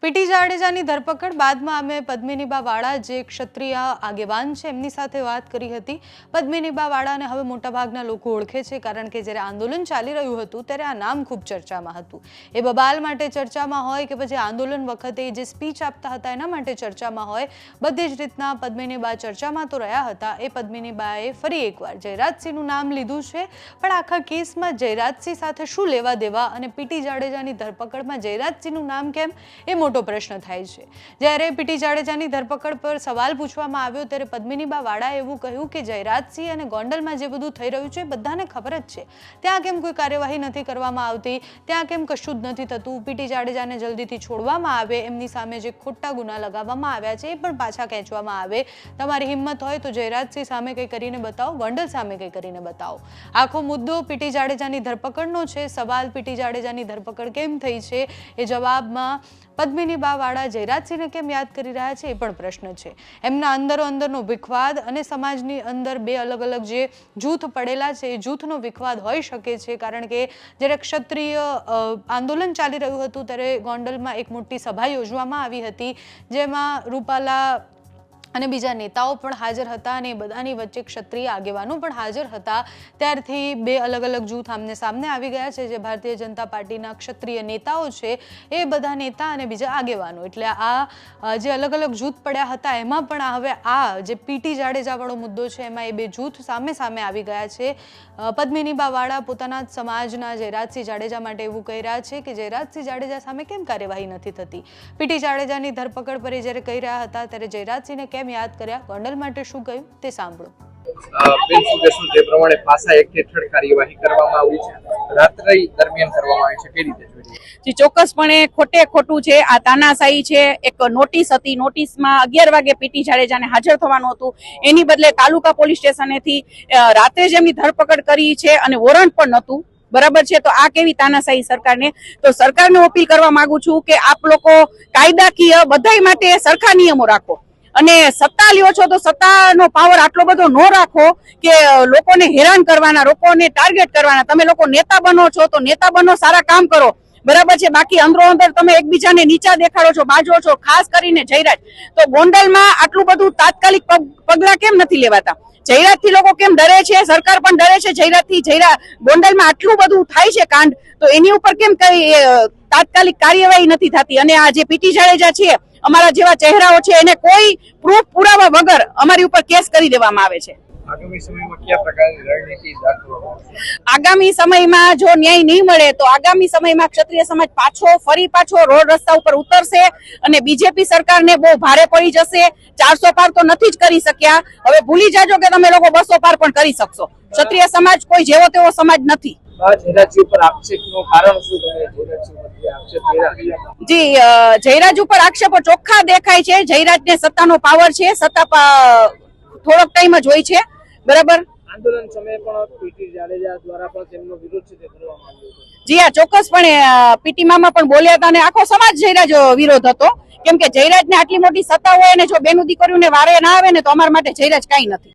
PT જાડેજાની ધરપકડ બાદમાં અમે પદ્મિનીબા વાળા જે ક્ષત્રિય આગેવાન છે એમની સાથે વાત કરી હતી। પદ્મિનીબા વાળાને હવે મોટાભાગના લોકો ઓળખે છે કારણ કે જ્યારે આંદોલન ચાલી રહ્યું હતું ત્યારે આ નામ ખૂબ ચર્ચામાં હતું। એ બબાલ માટે ચર્ચામાં હોય કે પછી આંદોલન વખતે જે સ્પીચ આપતા હતા એના માટે ચર્ચામાં હોય, બધી જ રીતના પદ્મિનીબા ચર્ચામાં તો રહ્યા હતા। એ પદ્મિનીબાએ ફરી એકવાર જયરાજસિંહનું નામ લીધું છે, પણ આખા કેસમાં જયરાજસિંહ સાથે શું લેવા દેવા અને પીટી જાડેજાની ધરપકડમાં જયરાજસિંહનું નામ કેમ એ મોટો પ્રશ્ન થાય છે। જ્યારે પીટી જાડેજાની ધરપકડ પર સવાલ પૂછવામાં આવ્યો ત્યારે પદ્મિનીબા વાળાએ એવું કહ્યું કે જયરાજસિંહ અને ગોંડલમાં જે બધું થઈ રહ્યું છે એ બધાને ખબર જ છે, ત્યાં કેમ કોઈ કાર્યવાહી નથી કરવામાં આવતી, ત્યાં કેમ કશું જ નથી થતું, પીટી જાડેજાને જલ્દીથી છોડવામાં આવે, એમની સામે જે ખોટા ગુના લગાવવામાં આવ્યા છે એ પણ પાછા ખેંચવામાં આવે, તમારી હિંમત હોય તો જયરાજસિંહ સામે કંઈ કરીને બતાવો, ગોંડલ સામે કંઈ કરીને બતાવો। આખો મુદ્દો પીટી જાડેજાની ધરપકડનો છે। સવાલ પીટી જાડેજાની ધરપકડ કેમ થઈ છે એ જવાબમાં પદ્મિનીબા વાળા જયરાજસિંહને કેમ યાદ કરી રહ્યા છે એ પણ પ્રશ્ન છે। એમના અંદરનો વિખવાદ અને સમાજની અંદર બે અલગ અલગ જે જૂથ પડેલા છે એ જૂથનો વિખવાદ હોઈ શકે છે, કારણ કે જ્યારે ક્ષત્રિય આંદોલન ચાલી રહ્યું હતું ત્યારે ગોંડલમાં એક મોટી સભા યોજવામાં આવી હતી, જેમાં રૂપાલા અને બીજા નેતાઓ પણ હાજર હતા અને એ બધાની વચ્ચે ક્ષત્રિય આગેવાનો પણ હાજર હતા। ત્યારથી બે અલગ અલગ જૂથ આમને સામને આવી ગયા છે। જે ભારતીય જનતા પાર્ટીના ક્ષત્રિય નેતાઓ છે એ બધા નેતા અને બીજા આગેવાનો, એટલે આ જે અલગ અલગ જૂથ પડ્યા હતા એમાં પણ હવે આ જે પીટી જાડેજા વાળો મુદ્દો છે એમાં એ બે જૂથ સામે સામે આવી ગયા છે। પદ્મિનીબા વાળા પોતાના જ સમાજના જયરાજસિંહ જાડેજા માટે એવું કહી રહ્યા છે કે જયરાજસિંહ જાડેજા સામે કેમ કાર્યવાહી નથી થતી। પીટી જાડેજાની ધરપકડ પર જ્યારે કહી રહ્યા હતા ત્યારે જયરાજસિંહને કેમ યાદ કર્યા, ગોંડલ માટે શું કહ્યું તે સાંભળો। જે પ્રમાણે પાસા એક્ટ હેઠળ કાર્યવાહી કરવામાં આવી છે, રાત્રિ દરમિયાન કરવામાં આવી છે, કઈ રીતે જોઈએ? જી ચોક્કસપણે ખોટે ખોટું છે, આ તાનાશાહી છે। એક નોટિસ હતી, નોટિસમાં 11 વાગે પીટી જાડેજાને હાજર થવાનું હતું, એની બદલે તાલુકા પોલીસ સ્ટેશનેથી રાત્રે જ એમની ધરપકડ કરી છે અને વોરંટ પણ નહોતું, બરાબર છે। તો આ કેવી તાનાશાહી સરકારને? તો સરકારને અપીલ કરવા માંગુ છું કે આપ લોકો કાયદાકીય બધાય માટે સરખા નિયમો રાખો અને સત્તા લ્યો છો તો સત્તાનો પાવર આટલો બધો ન રાખો કે લોકોને હેરાન કરવાના, લોકોને ટાર્ગેટ કરવાના। તમે લોકો નેતા બનો છો તો નેતા બનો, સારા કામ કરો, બરાબર છે, બાકી અંદરો અંદર તમે એકબીજાને નીચા દેખાડો છો, બાજો છો, ખાસ કરીને જયરાજ। તો ગોંડલમાં આટલું બધું તાત્કાલિક પગલા કેમ નથી લેવાતા? જયરાજ થી લોકો કેમ ડરે છે? સરકાર પણ ડરે છે જયરાજ થી। ગોંડલમાં આટલું બધું થાય છે કાંડ, તો એની ઉપર કેમ કઈ તાત્કાલિક કાર્યવાહી નથી થતી? અને આ જે પીટી જાડેજા છે, અમારા જેવા ચહેરાઓ છે, એને કોઈ પ્રૂફ પુરાવા વગર અમારી ઉપર કેસ કરી દેવામાં આવે છે। આગામી સમયમાં કયા પ્રકારની રણનીતિ દાખવવામાં આવશે? આગામી સમયમાં જો ન્યાય નહીં મળે તો આગામી સમયમાં ક્ષત્રિય સમાજ ફરી પાછો રોડ રસ્તા ઉપર ઉતરશે અને બીજેપી સરકારને બહુ ભારે પડી જશે। 400 પાર તો નથી જ કરી શક્યા, હવે ભૂલી જાજો કે તમે લોકો 200 પાર પણ કરી શકશો। ક્ષત્રિય સમાજ કોઈ જેવો તેવો સમાજ નથી। જી જયરાજ ઉપર આક્ષેપો ચોખ્ખા દેખાય છે। જયરાજને સત્તાનો પાવર છે, સત્તા થોડોક ટાઈમ જ હોય છે, બરાબર। આંદોલન સમયે પણ પીટી જાડેજા દ્વારા પણ તેમનો વિરોધ છે તે કરવામાં આવ્યો હતો। જી હા, ચોક્કસપણે પીટી મામા પણ બોલ્યા હતા અને આખો સમાજ જયરાજ વિરોધ હતો, કેમ કે જયરાજને આટલી મોટી સત્તા હોય અને જો બેનું દીકરીઓને વારે ના આવે ને તો અમારા માટે જયરાજ કાંઈ નથી।